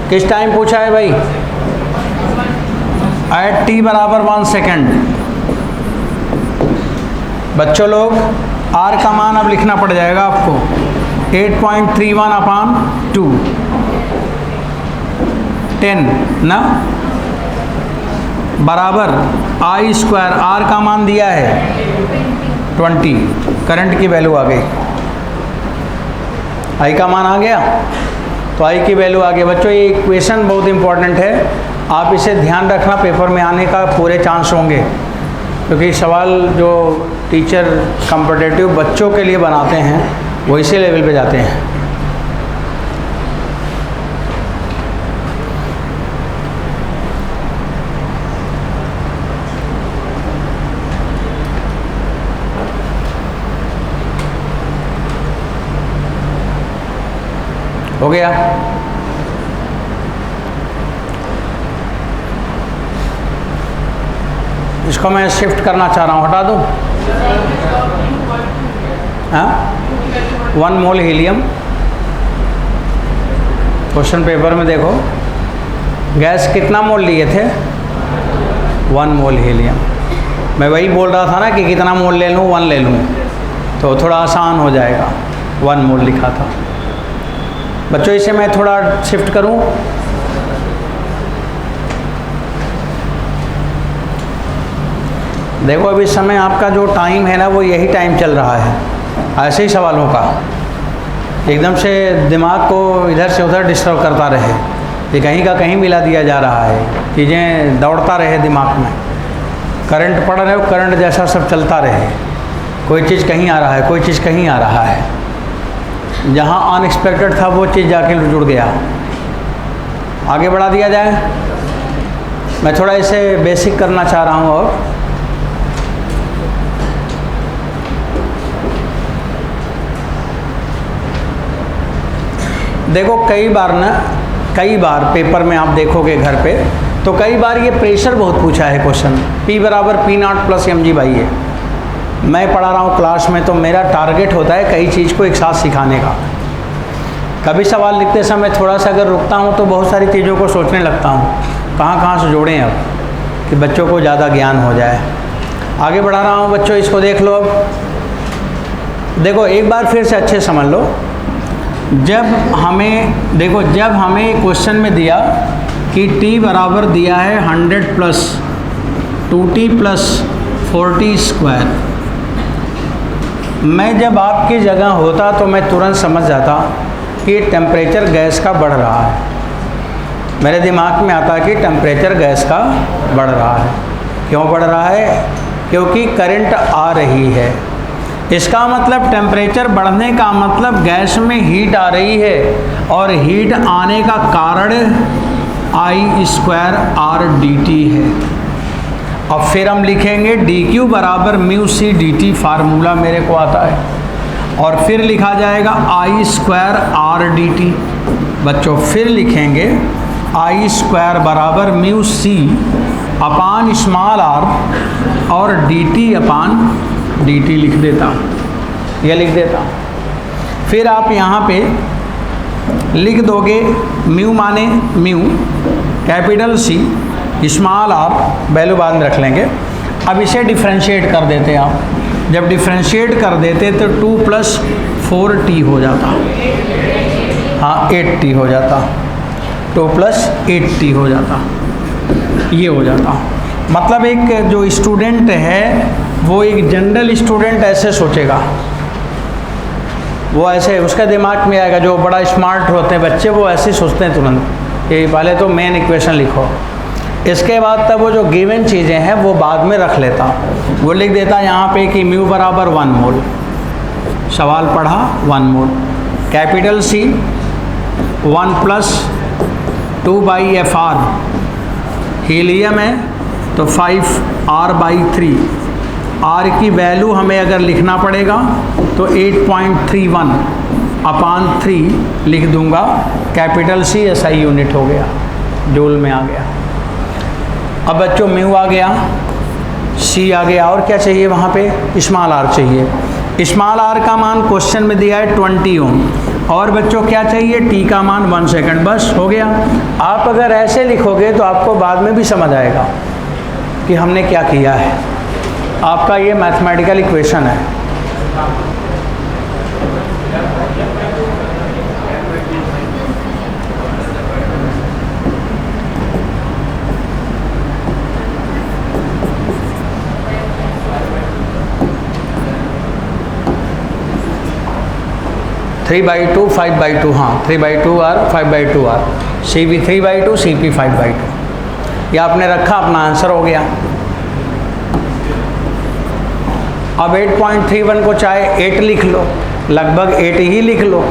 किस टाइम पूछा है भाई? एट टी बराबर 1 सेकेंड। बच्चों लोग आर का मान अब लिखना पड़ जाएगा आपको 8.31 अपान 2 10 ना बराबर आई स्क्वायर। आर का मान दिया है 20, करंट की वैल्यू आ गई, आई का मान आ गया तो आई की वैल्यू आ गई। बच्चों ये इक्वेशन बहुत इंपॉर्टेंट है, आप इसे ध्यान रखना, पेपर में आने का पूरे चांस होंगे, क्योंकि सवाल जो टीचर कॉम्पिटिटिव बच्चों के लिए बनाते हैं वो इसी लेवल पे जाते हैं। हो गया? इसको मैं शिफ्ट करना चाह रहा हूँ, हटा दूँ? हाँ 1 मोल हीलियम। क्वेश्चन पेपर में देखो गैस कितना मोल लिए थे? 1 मोल हीलियम। मैं वही बोल रहा था ना कि कितना मोल ले लूँ, 1 ले लूँ तो थोड़ा आसान हो जाएगा। 1 मोल लिखा था। बच्चों इसे मैं थोड़ा शिफ्ट करूँ, देखो अभी समय आपका जो टाइम है ना वो यही टाइम चल रहा है ऐसे ही सवालों का, एकदम से दिमाग को इधर से उधर डिस्टर्ब करता रहे, ये कहीं का कहीं मिला दिया जा रहा है, चीज़ें दौड़ता रहे दिमाग में, करंट पड़ रहे हो, करंट जैसा सब चलता रहे, कोई चीज़ कहीं आ रहा है, कोई चीज़ कहीं आ रहा है, जहाँ अनएक्सपेक्टेड था वो चीज़ जाके जुड़ गया। आगे बढ़ा दिया जाए, मैं थोड़ा इसे बेसिक करना चाह रहा हूँ। और देखो कई बार पेपर में आप देखोगे घर पे तो कई बार ये प्रेशर बहुत पूछा है क्वेश्चन, P बराबर P0 प्लस mg बाई है। मैं पढ़ा रहा हूँ क्लास में तो मेरा टारगेट होता है कई चीज़ को एक साथ सिखाने का। कभी सवाल लिखते समय थोड़ा सा अगर रुकता हूँ तो बहुत सारी चीज़ों को सोचने लगता हूँ कहाँ से जोड़ें अब, कि बच्चों को ज़्यादा ज्ञान हो जाए। आगे बढ़ा रहा हूँ बच्चों, इसको देख लो। अब देखो एक बार फिर से अच्छे समझ लो, जब हमें क्वेश्चन में दिया कि t बराबर दिया है 100 प्लस 2t प्लस 40 स्क्वायर, मैं जब आपकी जगह होता तो मैं तुरंत समझ जाता कि टेम्परेचर गैस का बढ़ रहा है। मेरे दिमाग में आता कि टेम्परेचर गैस का बढ़ रहा है। क्यों बढ़ रहा है? क्योंकि करंट आ रही है। इसका मतलब टेम्परेचर बढ़ने का मतलब गैस में हीट आ रही है, और हीट आने का कारण I square R D T है। अब फिर हम लिखेंगे डी क्यू बराबर mu C D T, formula मेरे को आता है, और फिर लिखा जाएगा I square R D T. बच्चों फिर लिखेंगे आई स्क्वायर बराबर mu C upon small R और D T upon D T लिख देता, यह लिख देता। फिर आप यहाँ पे लिख दोगे म्यू माने mu, capital C, small R, value बाद में रख लेंगे। अब इसे डिफ्रेंशिएट कर देते हैं आप। जब डिफ्रेंशिएट कर देते तो 2 प्लस 4t हो जाता, हाँ 8t हो जाता, 2 प्लस 8t हो जाता, ये हो जाता। मतलब एक जो स्टूडेंट है वो एक जनरल स्टूडेंट ऐसे सोचेगा, वो ऐसे उसका दिमाग में आएगा। जो बड़ा स्मार्ट होते हैं बच्चे वो ऐसे सोचते हैं तुरंत, ये पहले तो मेन इक्वेशन लिखो, इसके बाद तब वो जो गिवन चीज़ें हैं वो बाद में रख लेता। वो लिख देता यहाँ पे कि म्यू बराबर 1 मोल, सवाल पढ़ा 1 mole, capital C 1 plus 2 by F R, helium है तो 5 R बाई 3, R की वैल्यू हमें अगर लिखना पड़ेगा तो 8.31 अपान 3 लिख दूंगा, कैपिटल सी SI यूनिट हो गया, जूल में आ गया। अब बच्चों म्यू आ गया, सी आ गया, और क्या चाहिए वहाँ पे? स्मॉल आर चाहिए। स्मॉल आर का मान क्वेश्चन में दिया है 20 ओम, और बच्चों क्या चाहिए, टी का मान 1 सेकंड, बस हो गया। आप अगर ऐसे लिखोगे तो आपको बाद में भी समझ आएगा कि हमने क्या किया है। आपका ये मैथमेटिकल इक्वेशन है। थ्री बाई टू 5/2, हाँ 3/2 R 5/2 R, CP 3/2 CP 5/2। ये आपने रखा, अपना आंसर हो गया। अब 8.31 को चाहे 8 लिख लो, लगभग 8 ही लिख लो,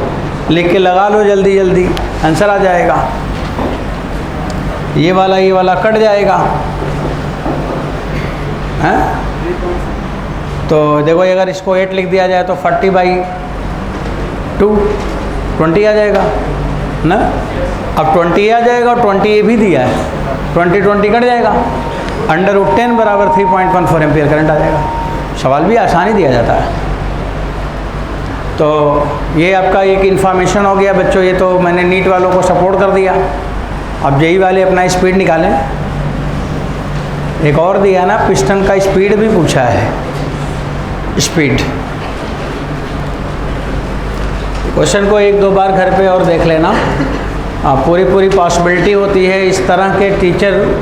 लिख के लगा लो जल्दी जल्दी, आंसर आ जाएगा। ये वाला कट जाएगा, हैं? तो देखो अगर इसको 8 लिख दिया जाए तो 40/2 20 आ जाएगा ना। अब 20 आ जाएगा और 20 ये भी दिया है, 20 कट जाएगा, √10 बराबर 3.14 एम्पियर करंट आ जाएगा। सवाल भी आसानी दिया जाता है। तो ये आपका एक इन्फॉर्मेशन हो गया बच्चों। ये तो मैंने नीट वालों को सपोर्ट कर दिया। अब जेई वाले अपना स्पीड निकालें। एक और दिया ना, पिस्टन का स्पीड भी पूछा है, स्पीड। क्वेश्चन को 1-2 बार घर पे और देख लेना। पूरी पॉसिबिलिटी होती है इस तरह के टीचर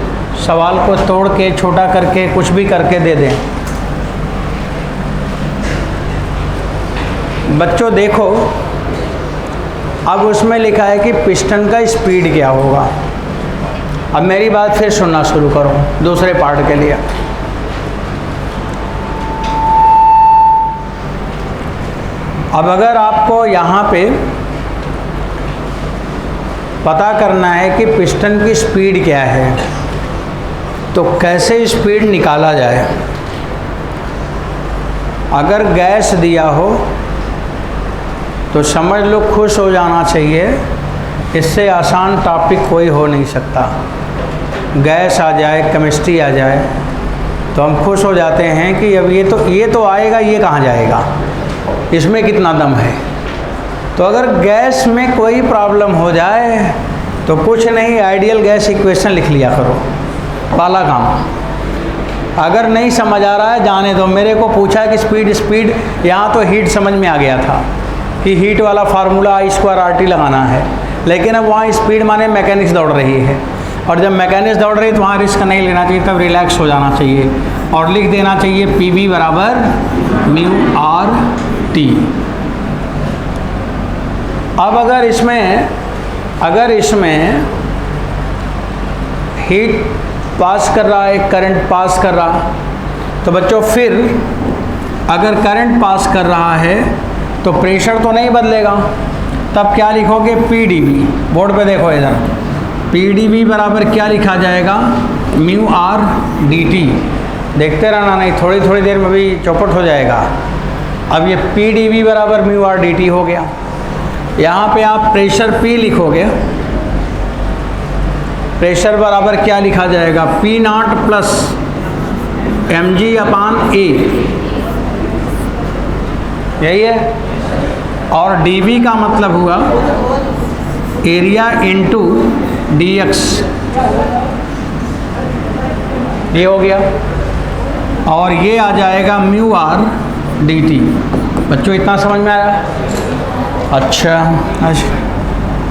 सवाल को तोड़ के, छोटा करके, कुछ भी करके दे दें। बच्चों देखो, अब उसमें लिखा है कि पिस्टन का स्पीड क्या होगा। अब मेरी बात फिर सुनना शुरू करो दूसरे पार्ट के लिए। अब अगर आपको यहाँ पे पता करना है कि पिस्टन की स्पीड क्या है, तो कैसे स्पीड निकाला जाए। अगर गैस दिया हो तो समझ लो खुश हो जाना चाहिए, इससे आसान टॉपिक कोई हो नहीं सकता। गैस आ जाए, केमिस्ट्री आ जाए तो हम खुश हो जाते हैं कि अब ये तो आएगा, ये कहाँ जाएगा, इसमें कितना दम है। तो अगर गैस में कोई प्रॉब्लम हो जाए तो कुछ नहीं, आइडियल गैस इक्वेशन लिख लिया करो, पहला काम। अगर नहीं समझ आ रहा है जाने दो। मेरे को पूछा है कि स्पीड यहाँ तो हीट समझ में आ गया था कि हीट वाला फार्मूला I²RT लगाना है, लेकिन अब वहाँ स्पीड माने मैकेनिक्स दौड़ रही है, और जब मैकेनिक्स दौड़ रही है तो वहाँ रिस्क नहीं लेना चाहिए, तब रिलैक्स हो जाना चाहिए और लिख देना चाहिए PV बराबर μRT। अब अगर इसमें हीट पास कर रहा है, करंट पास कर रहा, तो बच्चों फिर अगर करंट पास कर रहा है तो प्रेशर तो नहीं बदलेगा। तब क्या लिखोगे, PdV। बोर्ड पे देखो इधर, PdV बराबर क्या लिखा जाएगा, μRdt। देखते रहना, नहीं थोड़ी देर में भी चौपट हो जाएगा। अब ये PdV बराबर μRdt हो गया। यहाँ पे आप प्रेशर P लिखोगे, प्रेशर बराबर क्या लिखा जाएगा, P0 प्लस mg/A, यही है। और dV का मतलब हुआ एरिया इंटू dx, ये हो गया। और ये आ जाएगा μRdt। बच्चों इतना समझ में आया? अच्छा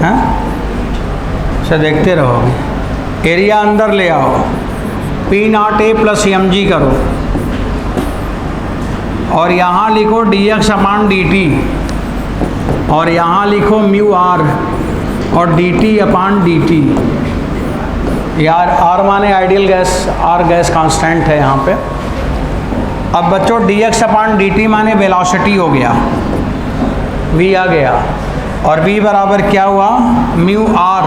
हाँ, अच्छा देखते रहोगे। एरिया अंदर ले आओ, P0A प्लस mg करो, और यहाँ लिखो dx/dt, और यहाँ लिखो μR और dt/dt। यार R माने ideal gas, R gas constant है यहाँ पे। अब बच्चों dx/dt माने वेलोसिटी हो गया, v आ गया, और v बराबर क्या हुआ, μR।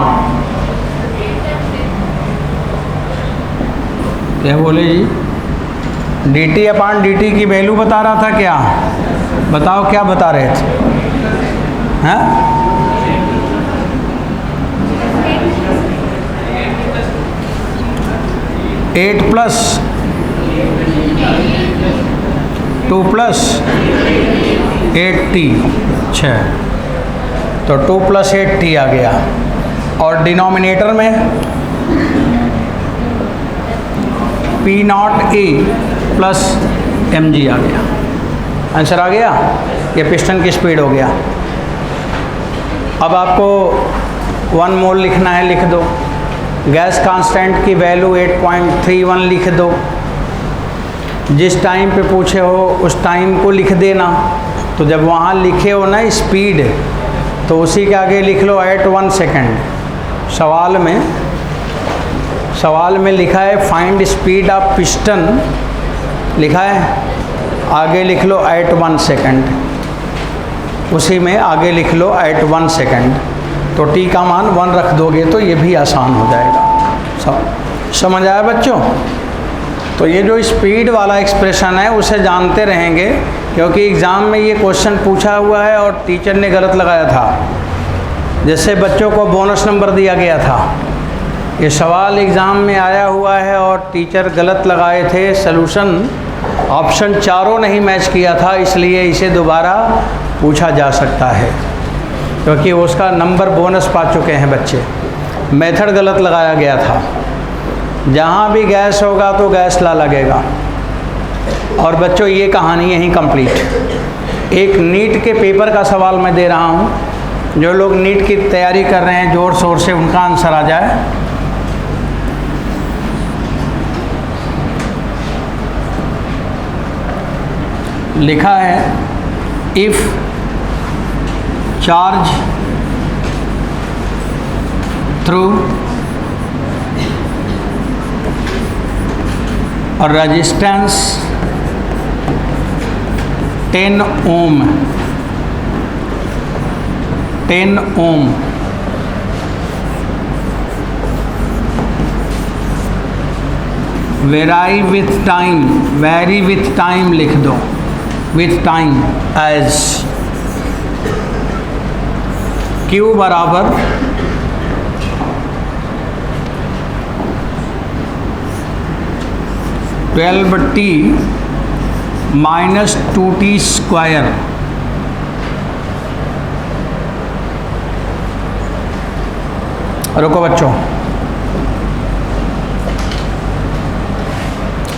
क्या बोले जी, dt/dt की वैल्यू बता रहा था क्या? बताओ क्या बता रहे थे? हैं? 8 प्लस 2 प्लस 8t 6। तो 2 + 8t आ गया, और डिनोमिनेटर में P0 E प्लस mg आ गया। आंसर आ गया। ये पिस्टन की स्पीड हो गया। अब आपको 1 मोल लिखना है, लिख दो। गैस कांस्टेंट की वैल्यू 8.31 लिख दो। जिस टाइम पे पूछे हो उस टाइम को लिख देना। तो जब वहाँ लिखे हो ना स्पीड, तो उसी के आगे लिख लो एट 1 सेकेंड। सवाल में लिखा है फाइंड स्पीड ऑफ पिस्टन, लिखा है, आगे लिख लो एट 1 सेकेंड। उसी में आगे लिख लो एट 1 सेकेंड। तो टी का मान 1 रख दोगे तो ये भी आसान हो जाएगा। समझ आया बच्चों? तो ये जो स्पीड वाला एक्सप्रेशन है उसे जानते रहेंगे, क्योंकि एग्ज़ाम में ये क्वेश्चन पूछा हुआ है और टीचर ने गलत लगाया था, जिससे बच्चों को बोनस नंबर दिया गया था। ये सवाल एग्ज़ाम में आया हुआ है और टीचर गलत लगाए थे। सलूशन ऑप्शन चारों नहीं मैच किया था, इसलिए इसे दोबारा पूछा जा सकता है, क्योंकि उसका नंबर बोनस पा चुके हैं बच्चे। मेथड गलत लगाया गया था। जहाँ भी गैस होगा तो गैस ला लगेगा। और बच्चों ये कहानी यहीं कंप्लीट। एक नीट के पेपर का सवाल मैं दे रहा हूँ। जो लोग नीट की तैयारी कर रहे हैं ज़ोर शोर से, उनका आंसर आ जाए। लिखा है इफ़ चार्ज थ्रू और resistance 10 ohm vary with time लिख दो, विथ टाइम एज Q बराबर -12t - 2t स्क्वायर। रुको बच्चों,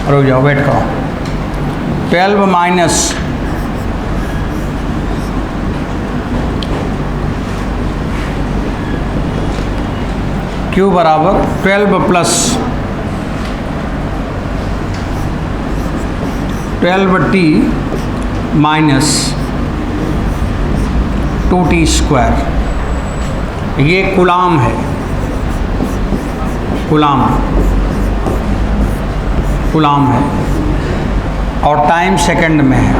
रुक जाओ, वेट करो। 12 माइनस Q बराबर 12 plus 12t minus 2t square. ये कूलाम है, कूलाम है, और टाइम सेकंड में है,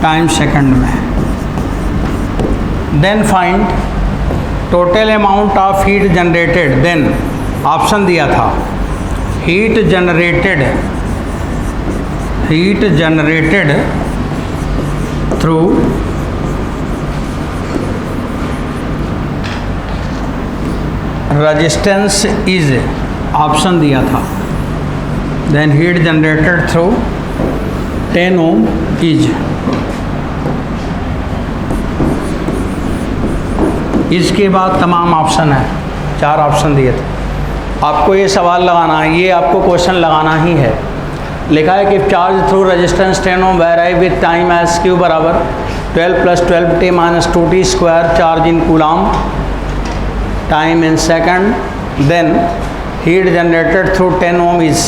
टाइम सेकंड में है। Then find total amount of heat generated. Then option दिया था heat generated through resistance is, option दिया था। Then heat generated through 10 ohm is. इसके बाद तमाम ऑप्शन है, 4 ऑप्शन दिए थे। आपको ये सवाल लगाना है, ये आपको क्वेश्चन लगाना ही है। लिखा है कि charge through resistance 10 ohm vary with time as Q बराबर 12 + 12t - 2t square, charge in coulomb, time in second, then heat generated through 10 ohm is.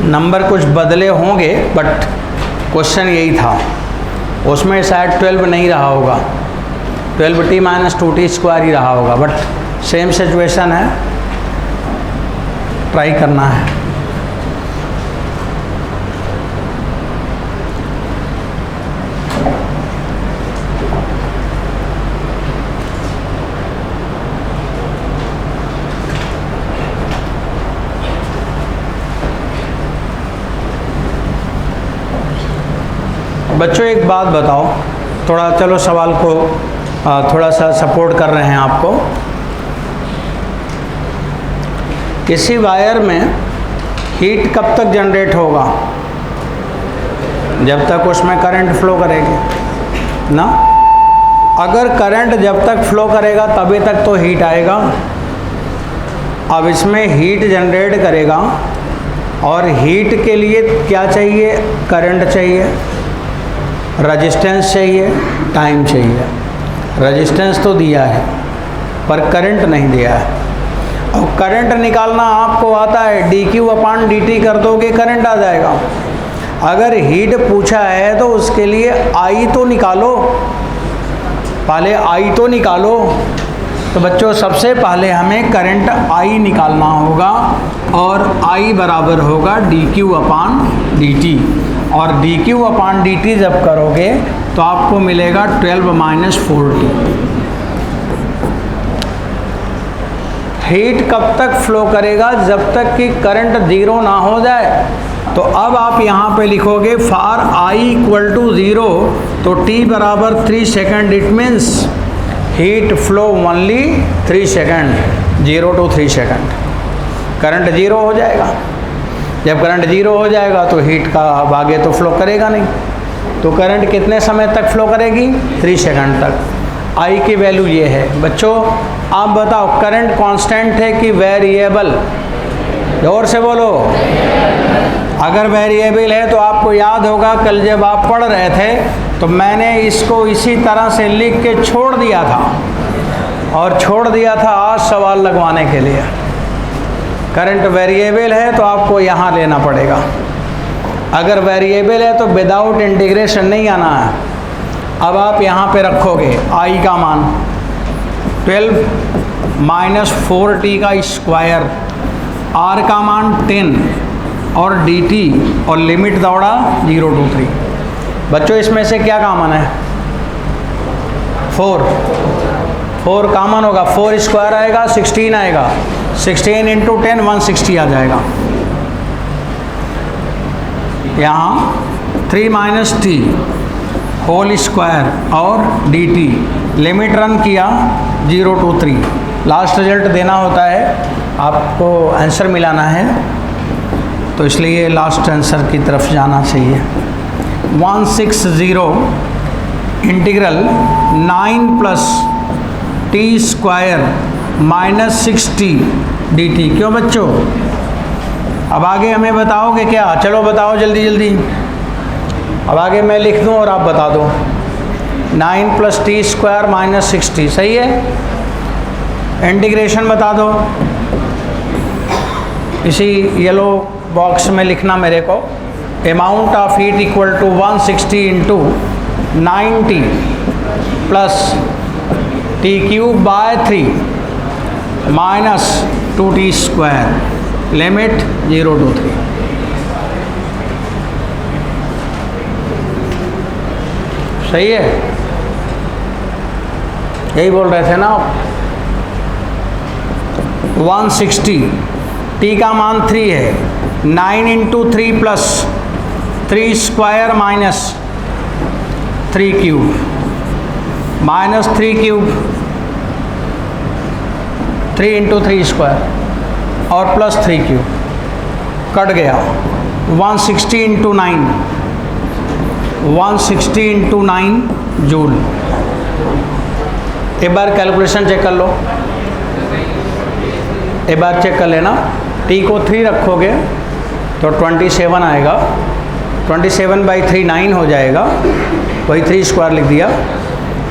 Number कुछ बदले होंगे बट क्वेश्चन यही था। उसमें शायद 12 नहीं रहा होगा, 12t - 2t स्क्वायर ही रहा होगा, बट सेम सिचुएशन है, ट्राई करना है। बच्चों एक बात बताओ, थोड़ा चलो सवाल को थोड़ा सा सपोर्ट कर रहे हैं आपको। किसी वायर में हीट कब तक जनरेट होगा? जब तक उसमें करंट फ्लो करेगी ना। अगर करंट जब तक फ्लो करेगा तभी तक तो हीट आएगा। अब इसमें हीट जनरेट करेगा और हीट के लिए क्या चाहिए? करंट चाहिए, रेजिस्टेंस चाहिए, टाइम चाहिए। रेजिस्टेंस तो दिया है पर करंट नहीं दिया है। और करंट निकालना आपको आता है, dQ/dt कर दोगे करंट आ जाएगा। अगर हीट पूछा है तो उसके लिए I तो निकालो, पहले I तो निकालो। तो बच्चों सबसे पहले हमें करंट I निकालना होगा और I बराबर होगा dQ/dt। और dQ/dt जब करोगे तो आपको मिलेगा 12 - 4t। हीट कब तक फ्लो करेगा? जब तक कि करंट ज़ीरो ना हो जाए। तो अब आप यहाँ पे लिखोगे फॉर I = 0 तो t बराबर 3 second. It means heat flow only 3 second, 0 to 3 second. Current zero हो जाएगा। जब करंट ज़ीरो हो जाएगा तो हीट का अब आगे तो फ्लो करेगा नहीं। तो करंट कितने समय तक फ्लो करेगी? 3 सेकेंड तक। आई की वैल्यू ये है। बच्चों आप बताओ करंट कांस्टेंट है कि वेरिएबल? जोर से बोलो। अगर वेरिएबल है तो आपको याद होगा कल जब आप पढ़ रहे थे तो मैंने इसको इसी तरह से लिख के छोड़ दिया था और छोड़ दिया था आज सवाल लगवाने के लिए। करंट वेरिएबल है तो आपको यहाँ लेना पड़ेगा। अगर वेरिएबल है तो विदाउट इंटीग्रेशन नहीं आना है। अब आप यहाँ पे रखोगे I का मान 12 - 4t का स्क्वायर, R का मान 10 और dt और लिमिट दौड़ा 0 to 3। बच्चों इसमें से क्या कॉमन है? 4 कॉमन होगा। 4 स्क्वायर आएगा 16 आएगा। 16 × 10 160 आ जाएगा। यहाँ 3 - t होल स्क्वायर और dt लिमिट रन किया 0 to 3। लास्ट रिजल्ट देना होता है, आपको आंसर मिलाना है तो इसलिए लास्ट आंसर की तरफ जाना चाहिए। 160 इंटीग्रल 9 + t² - 6t dt। क्यों बच्चों? अब आगे हमें बताओगे क्या? चलो बताओ जल्दी जल्दी। अब आगे मैं लिख दूं और आप बता दो। 9 + t² - 6t सही है। इंटीग्रेशन बता दो। इसी येलो बॉक्स में लिखना मेरे को। Amount of heat equal to 160 × 90 + t³ / 2t²। Limit 0 to 3। सही है? यही बोल रहे थे ना आप। 160 t का मान 3 है। 9 × 3 + 3² - 3³ -3³ 3 × 3² और +3³ कट गया। 160 × 9 160 × 9 जूल। एक बार कैलकुलेशन चेक कर लो, एक बार चेक कर लेना। t को 3 रखोगे तो 27 आएगा। 27/3 9 हो जाएगा। वही 3² लिख दिया।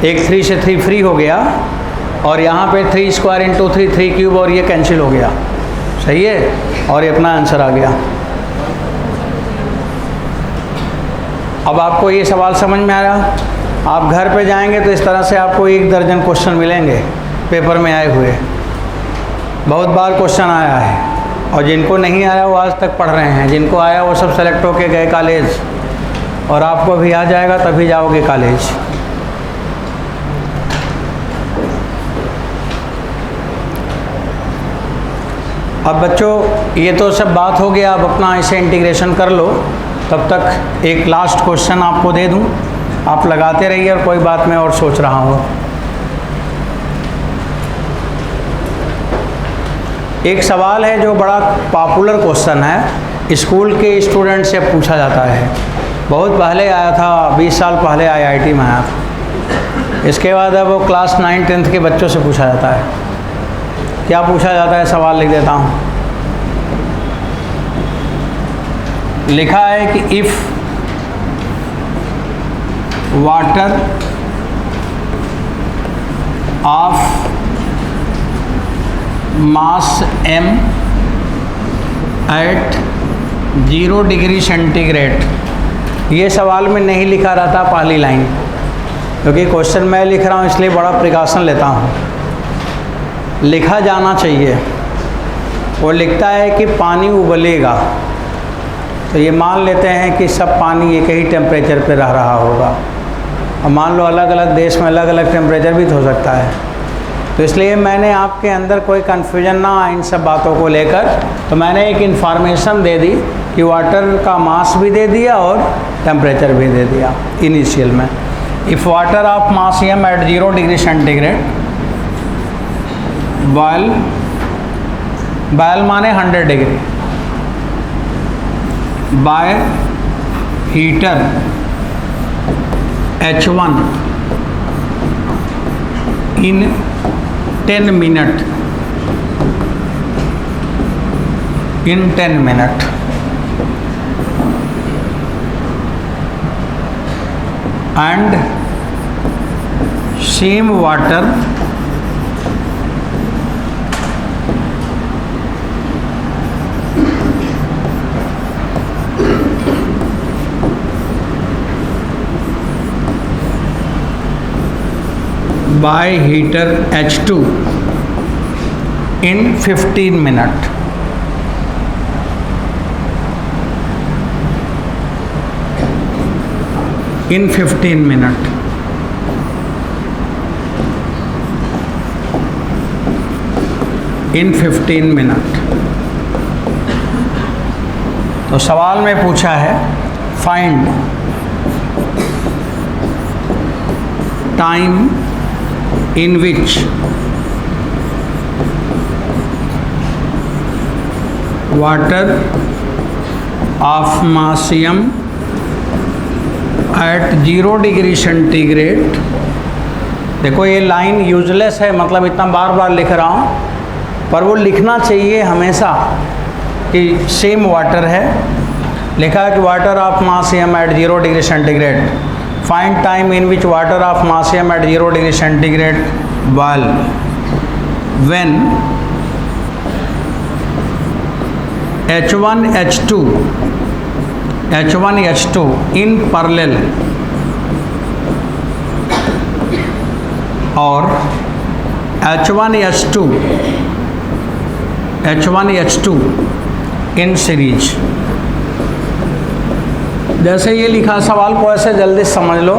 एक 3 से 3 फ्री हो गया और यहाँ पे 3² × 3 3³ और ये कैंसिल हो गया। सही है? और ये अपना आंसर आ गया। अब आपको ये सवाल समझ में आया? आप घर पे जाएंगे तो इस तरह से आपको 1 दर्जन क्वेश्चन मिलेंगे पेपर में आए हुए। बहुत बार क्वेश्चन आया है और जिनको नहीं आया वो आज तक पढ़ रहे हैं। जिनको आया वो सब सेलेक्ट होके गए कॉलेज, और आपको भी आ जाएगा तभी जाओगे कॉलेज। अब बच्चों ये तो सब बात हो गया। अब अपना इसे इंटीग्रेशन कर लो। तब तक एक लास्ट क्वेश्चन आपको दे दूं, आप लगाते रहिए और कोई बात मैं और सोच रहा हूँ। एक सवाल है जो बड़ा पॉपुलर क्वेश्चन है, स्कूल के स्टूडेंट से पूछा जाता है, बहुत पहले आया था, 20 साल पहले IIT में आया था। इसके बाद अब वो क्लास 9 10th के बच्चों से पूछा जाता है। क्या पूछा जाता है, सवाल लिख देता हूँ। लिखा है कि if water of mass m at 0 degree centigrade, ये सवाल में नहीं लिखा रहता पहली लाइन, क्योंकि क्वेश्चन मैं लिख रहा हूँ इसलिए बड़ा प्रिकॉशन लेता हूँ, लिखा जाना चाहिए। वो लिखता है कि पानी उबलेगा, तो ये मान लेते हैं कि सब पानी एक ही टेम्परेचर पे रह रहा होगा। अब मान लो अलग अलग देश में अलग अलग टेम्परेचर भी तो हो सकता है, तो इसलिए मैंने आपके अंदर कोई कन्फ्यूजन ना आए इन सब बातों को लेकर, तो मैंने एक इन्फॉर्मेशन दे दी कि वाटर का मास भी दे दिया और टेम्परेचर भी दे दिया इनिशियल में। If water of mass m at 0 degree centigrade boil माने 100 degree by heater H1 in 10 minute and same water by heater H2 in 15 minutes. In 15 minutes. In 15 minutes. तो सवाल में पूछा है find time in which water of mass m at 0 degree centigrade. देखो ये line useless है, मतलब इतना बार बार लिख रहा हूँ, पर वो लिखना चाहिए हमेशा कि सेम वाटर है। लिखा है कि water of mass m at 0 degree centigrade, find time in which water of mass m at 0 degree centigrade boil when H1H2 in parallel और H1H2 in series। जैसे ये लिखा, सवाल को ऐसे जल्दी समझ लो।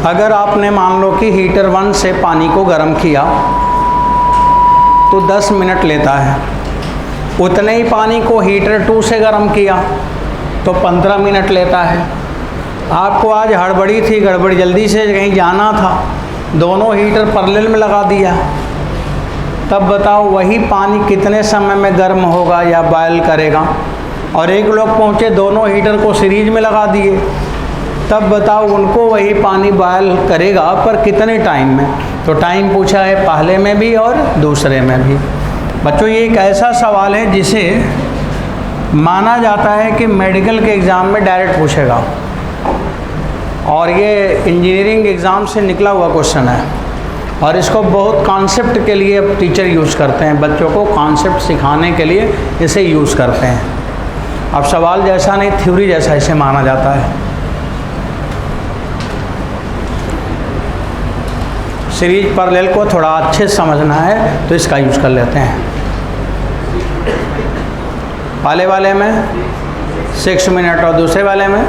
अगर आपने मान लो कि हीटर 1 से पानी को गर्म किया तो 10 मिनट लेता है, उतने ही पानी को हीटर 2 से गर्म किया तो 15 मिनट लेता है। आपको आज हड़बड़ी थी, गड़बड़ी, जल्दी से कहीं जाना था, दोनों हीटर पैरेलल में लगा दिया, तब बताओ वही पानी कितने समय में गर्म होगा या बॉयल करेगा। और एक लोग पहुँचे दोनों हीटर को सीरीज में लगा दिए, तब बताओ उनको वही पानी बॉयल करेगा पर कितने टाइम में। तो टाइम पूछा है पहले में भी और दूसरे में भी। बच्चों ये एक ऐसा सवाल है जिसे माना जाता है कि मेडिकल के एग्ज़ाम में डायरेक्ट पूछेगा, और ये इंजीनियरिंग एग्ज़ाम से निकला हुआ क्वेश्चन है, और इसको बहुत कॉन्सेप्ट के लिए टीचर यूज़ करते हैं, बच्चों को कॉन्सेप्ट सिखाने के लिए इसे यूज़ करते हैं। अब सवाल जैसा नहीं, थ्योरी जैसा इसे माना जाता है। सीरीज पैरेलल को थोड़ा अच्छे से समझना है तो इसका यूज़ कर लेते हैं। पहले वाले में 6 मिनट और दूसरे वाले में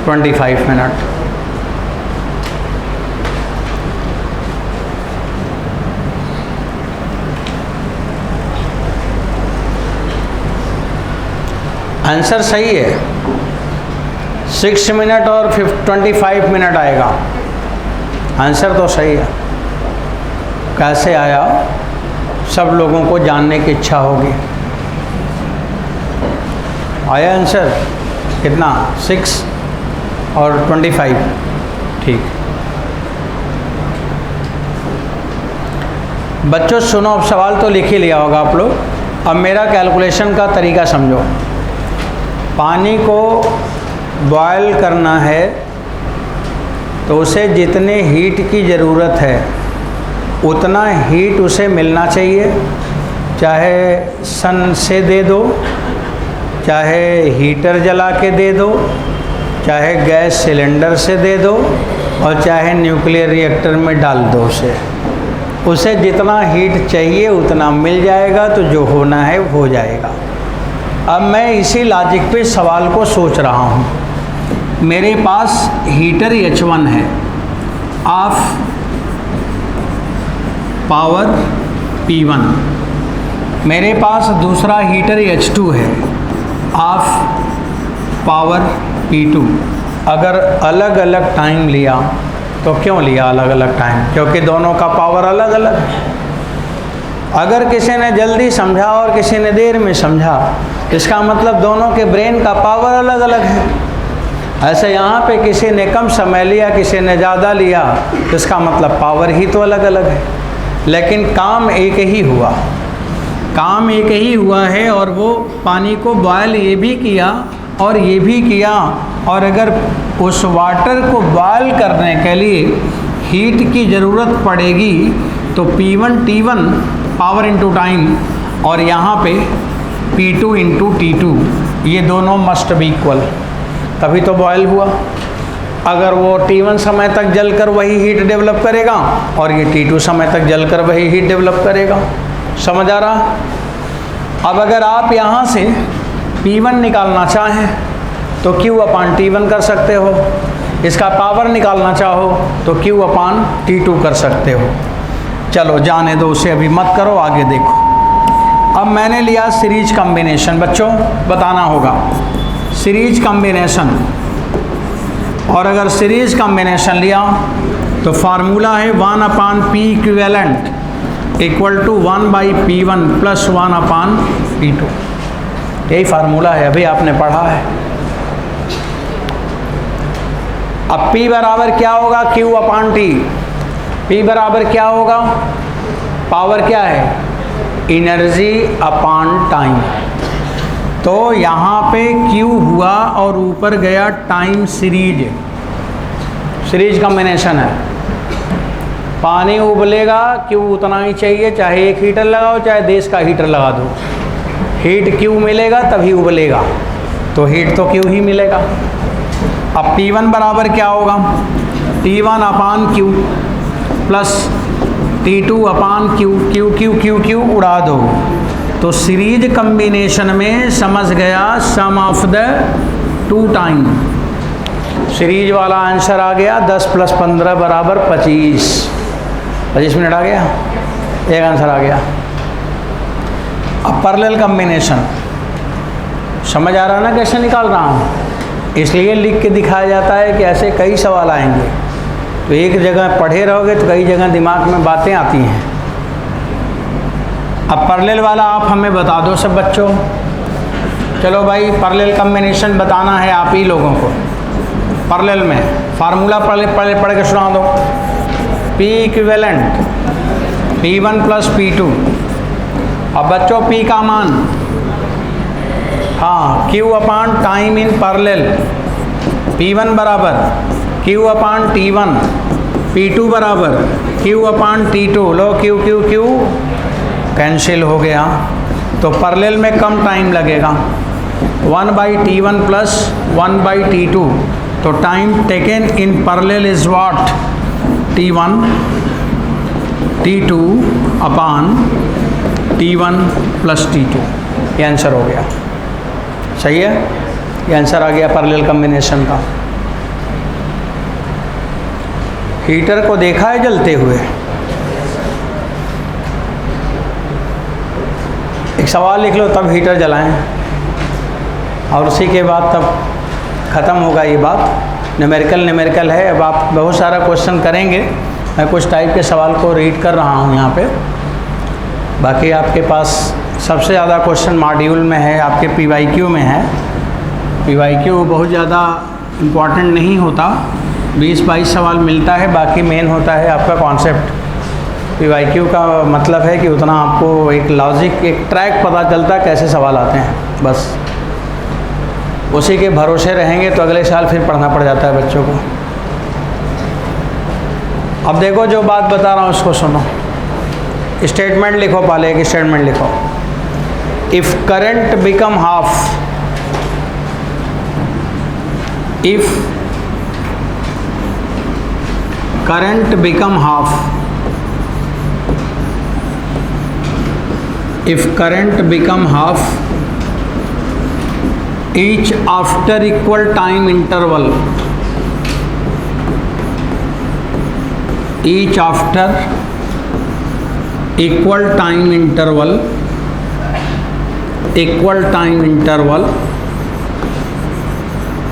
25 मिनट। आंसर सही है, 6 मिनट और 25 मिनट आएगा। आंसर तो सही है। कैसे आया, सब लोगों को जानने की इच्छा होगी। आया आंसर कितना? 6 और 25। ठीक। बच्चों सुनो, अब सवाल तो लिख ही लिया होगा आप लोग। अब मेरा कैलकुलेशन का तरीका समझो। पानी को बॉयल करना है तो उसे जितने हीट की ज़रूरत है उतना हीट उसे मिलना चाहिए, चाहे सन से दे दो, चाहे हीटर जला के दे दो, चाहे गैस सिलेंडर से दे दो, और चाहे न्यूक्लियर रिएक्टर में डाल दो उसे जितना हीट चाहिए उतना मिल जाएगा, तो जो होना है हो जाएगा। अब मैं इसी लॉजिक पे सवाल को सोच रहा हूँ। मेरे पास हीटर H1 है ऑफ पावर P1, मेरे पास दूसरा हीटर H2 है ऑफ पावर P2। अगर अलग अलग टाइम लिया तो क्यों लिया अलग अलग टाइम? क्योंकि दोनों का पावर अलग अलग है। अगर किसी ने जल्दी समझा और किसी ने देर में समझा, इसका मतलब दोनों के ब्रेन का पावर अलग अलग है। ऐसे यहाँ पे किसी ने कम समय लिया, किसी ने ज़्यादा लिया, तो इसका मतलब पावर ही तो अलग अलग है, लेकिन काम एक ही हुआ। काम एक ही हुआ है, और वो पानी को बॉयल ये भी किया और ये भी किया। और अगर उस वाटर को बॉयल करने के लिए हीट की ज़रूरत पड़ेगी तो P1 T1 power into time, और यहाँ पे P2 इंटू T2, ये दोनों मस्ट बी इक्वल, तभी तो बॉयल हुआ। अगर वो T1 समय तक जलकर वही हीट डेवलप करेगा और ये T2 समय तक जलकर वही हीट डेवलप करेगा। समझ आ रहा? अब अगर आप यहाँ से P1 निकालना चाहें तो Q अपान T1 कर सकते हो, इसका पावर निकालना चाहो तो Q अपान T2 कर सकते हो। चलो जाने दो उसे, अभी मत करो, आगे देखो। अब मैंने लिया सीरीज कॉम्बिनेशन। बच्चों बताना होगा सीरीज कॉम्बिनेशन, और अगर सीरीज कॉम्बिनेशन लिया तो फार्मूला है 1 upon P equivalent equal to 1/P1 plus 1 upon P2। यही फार्मूला है, अभी आपने पढ़ा है। अब P बराबर क्या होगा? Q अपान T। P बराबर क्या होगा? पावर क्या है? एनर्जी अपान टाइम। तो यहाँ पे Q हुआ और ऊपर गया टाइम। सीरीज कॉम्बिनेशन है। पानी उबलेगा, Q उतना ही चाहिए, चाहे एक हीटर लगाओ चाहे देश का हीटर लगा दो, हीट Q मिलेगा तभी उबलेगा, तो हीट तो Q ही मिलेगा। अब P1 बराबर क्या होगा? T1 अपान Q प्लस T2 अपान Q। Q Q Q Q उड़ा दो, तो सीरीज कम्बिनेशन में समझ गया sum of the two time. Series वाला आंसर आ गया 10 + 15 बराबर 25 मिनट आ गया, एक आंसर आ गया। अब पैरेलल कॉम्बिनेशन समझ आ रहा ना कैसे निकाल रहा हूँ? इसलिए लिख के दिखाया जाता है कि ऐसे कई सवाल आएंगे, तो एक जगह पढ़े रहोगे तो कई जगह दिमाग में बातें आती हैं। अब पैरेलल वाला आप हमें बता दो सब बच्चों। चलो भाई, पैरेलल कॉम्बिनेशन बताना है आप ही लोगों को। पैरेलल में फार्मूला पढ़ के सुना दो। P equivalent P1 plus P2। अब बच्चों P का मान, हाँ, Q upon time in parallel. P1 बराबर Q अपान T1, P2 बराबर Q अपान T2। लो Q Q Q कैंसिल हो गया, तो पैरेलल में कम टाइम लगेगा। 1/T1 प्लस 1/T2, तो time taken in parallel is what? T1 T2 upon T1 plus T2। ये answer हो गया। सही है, ये आंसर आ गया पैरेलल कॉम्बिनेशन का। हीटर को देखा है जलते हुए? एक सवाल लिख लो तब हीटर जलाएं, और उसी के बाद तब ख़त्म होगा ये बात। न्यूमेरिकल है। अब आप बहुत सारा क्वेश्चन करेंगे, मैं कुछ टाइप के सवाल को रीड कर रहा हूँ यहाँ पे। बाकी आपके पास सबसे ज़्यादा क्वेश्चन मॉड्यूल में है, आपके PYQ में है। PYQ बहुत ज़्यादा इम्पॉर्टेंट नहीं होता, 20-22 सवाल मिलता है, बाकी मेन होता है आपका कॉन्सेप्ट। PYQ का मतलब है कि उतना आपको एक लॉजिक, एक ट्रैक पता चलता है कैसे सवाल आते हैं, बस उसी के भरोसे रहेंगे तो अगले साल फिर पढ़ना पड़ जाता है बच्चों को। अब देखो जो बात बता रहा हूँ उसको सुनो। स्टेटमेंट लिखो, पहले एक स्टेटमेंट लिखो। If current become half, if current become half, if current become half each after equal time interval, each after equal time interval, equal time interval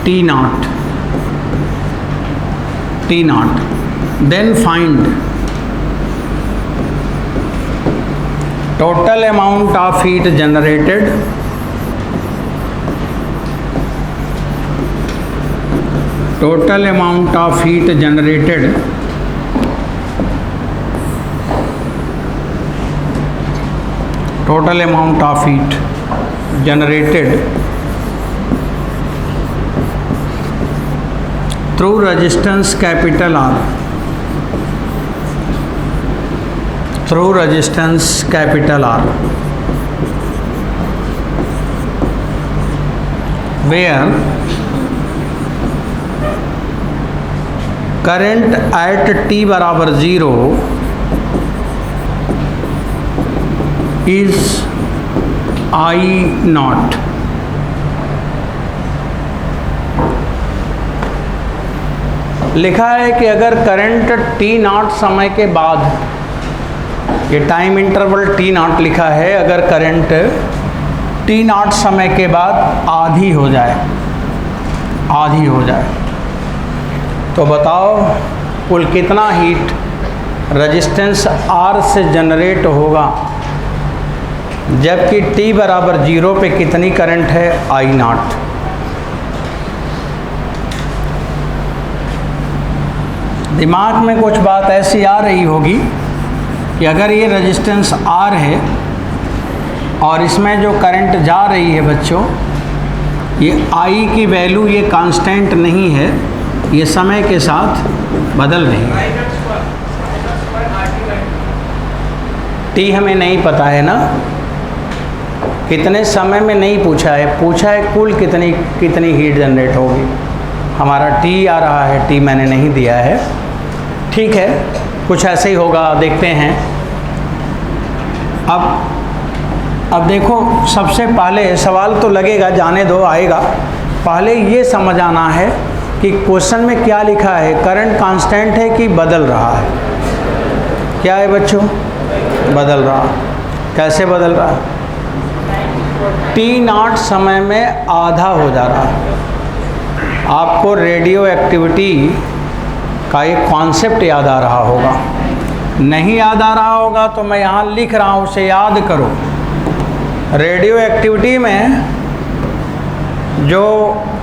t naught, t naught, then find total amount of heat generated, total amount of heat generated total amount of heat generated through resistance capital R, through resistance capital R, where current at t बराबर 0 is I naught। लिखा है कि अगर current t not समय के बाद, ये time interval t not लिखा है, अगर करंट t नॉट समय के बाद आधी हो जाए, आधी हो जाए, तो बताओ कुल कितना हीट रेजिस्टेंस R से जनरेट होगा, जबकि t बराबर 0 पे कितनी करंट है, I नॉट। दिमाग में कुछ बात ऐसी आ रही होगी कि अगर ये रेजिस्टेंस R है और इसमें जो करंट जा रही है बच्चों, ये I की वैल्यू ये कांस्टेंट नहीं है, ये समय के साथ बदल रही है। T हमें नहीं पता है ना, कितने समय में नहीं पूछा है, पूछा है कुल कितनी हीट जनरेट होगी। हमारा T आ रहा है, T मैंने नहीं दिया है, ठीक है, कुछ ऐसे ही होगा, देखते हैं। अब देखो, सबसे पहले सवाल तो लगेगा, जाने दो आएगा, पहले ये समझ आना है कि क्वेश्चन में क्या लिखा है, करंट कांस्टेंट है कि बदल रहा है। क्या है बच्चों, बदल रहा। कैसे बदल रहा, t नॉट समय में आधा हो जा रहा है। आपको रेडियो एक्टिविटी का एक कॉन्सेप्ट याद आ रहा होगा, नहीं याद आ रहा होगा तो मैं यहाँ लिख रहा हूँ, उसे याद करो। रेडियो एक्टिविटी में जो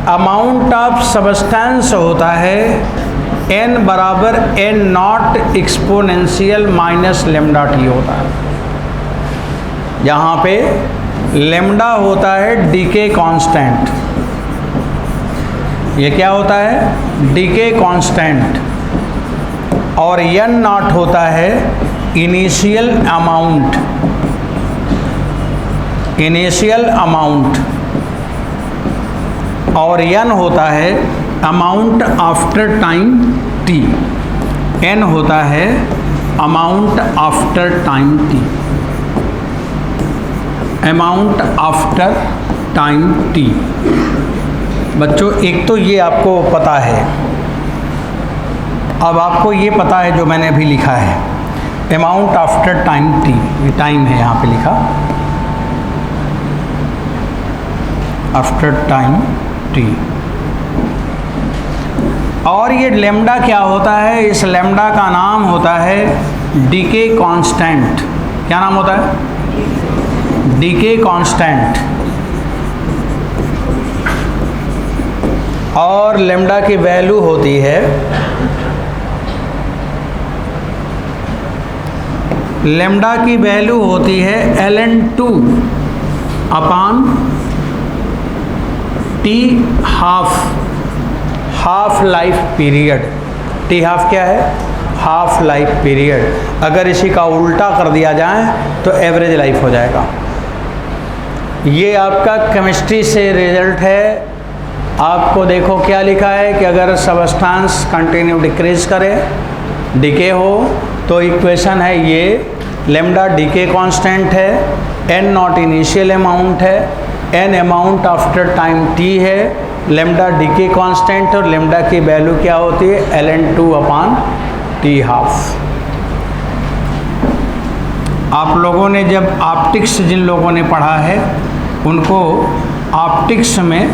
अमाउंट ऑफ सब्सटेंस होता है n बराबर n not exponential minus lambda t होता है। यहाँ पे लेमडा होता है डीके कांस्टेंट, ये क्या होता है, डीके कांस्टेंट, और n नॉट होता है इनिशियल अमाउंट, इनिशियल अमाउंट, और n होता है amount after time t, n होता है amount after time t, amount after time t। बच्चों एक तो ये आपको पता है, अब आपको ये पता है जो मैंने अभी लिखा है, अमाउंट आफ्टर टाइम t, ये टाइम है यहाँ पे लिखा, आफ्टर टाइम t। और ये लेमडा क्या होता है? इस लेमडा का नाम होता है डीके कांस्टेंट। क्या नाम होता है? Decay constant. और लेमडा की वैल्यू होती है, लेमडा की वैल्यू होती है ln2 upon T half life period. T half क्या है? Half life period. अगर इसी का उल्टा कर दिया जाए तो एवरेज लाइफ हो जाएगा। ये आपका केमिस्ट्री से रिजल्ट है। आपको देखो क्या लिखा है कि अगर सबस्टेंस कंटिन्यू डिक्रीज करे, डिके हो, तो इक्वेशन है ये, लेमडा डीके कांस्टेंट है, एन नॉट इनिशियल अमाउंट है, an amount after time T है, लेमडा डीके कांस्टेंट और लेमडा की वैल्यू क्या होती है? ln2 upon T half. आप लोगों ने जब ऑप्टिक्स जिन लोगों ने पढ़ा है उनको ऑप्टिक्स में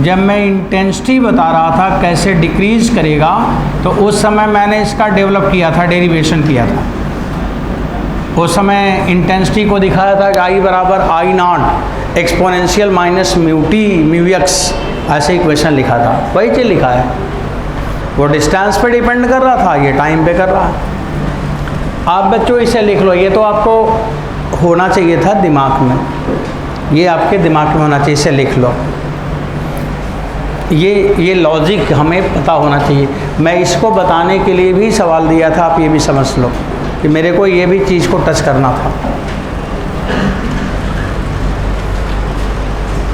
जब मैं इंटेंसिटी बता रहा था कैसे डिक्रीज करेगा, तो उस समय मैंने इसका डेवलप किया था, डेरिवेशन किया था। उस समय इंटेंसिटी को दिखाया था कि आई बराबर I naught exponential minus mu T mu X, ऐसे इक्वेशन लिखा था। वही चीज़ लिखा है। वो डिस्टेंस पे डिपेंड कर रहा था, ये टाइम पे कर रहा है। आप बच्चों इसे लिख लो, ये तो आपको होना चाहिए था दिमाग में, ये आपके दिमाग में होना चाहिए, इसे लिख लो। ये लॉजिक हमें पता होना चाहिए। मैं इसको बताने के लिए भी सवाल दिया था, आप ये भी समझ लो कि मेरे को ये भी चीज़ को टच करना था।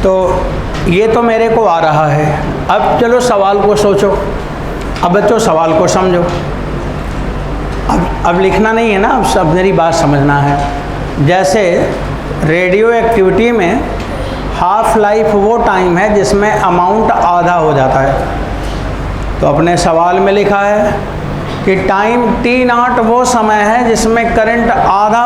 तो ये तो मेरे को आ रहा है। अब चलो सवाल को सोचो। अब बच्चों सवाल को समझो। अब लिखना नहीं है ना, अब सब मेरी बात समझना है। जैसे रेडियो एक्टिविटी में हाफ लाइफ वो टाइम है जिसमें अमाउंट आधा हो जाता है। तो अपने सवाल में लिखा है कि टाइम टी नॉट वो समय है जिसमें करंट आधा